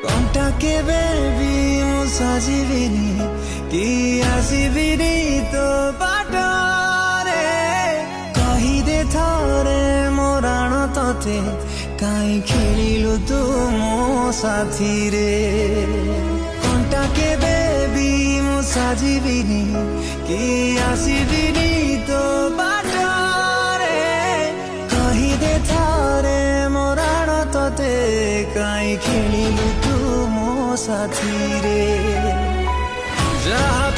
कौनटा के बेबी मु सजीबिनी कि आसीबिनी तो बाटरे कहिदे थरे मोराण तते काई खेलिलु तू मो साथी रे कौनटा के बेबी मु सजीबिनी कि आसीबिनी तो बाटरे कहिदे थरे मोराण तते काई खेलिलु तू मो साथी रे जहाँ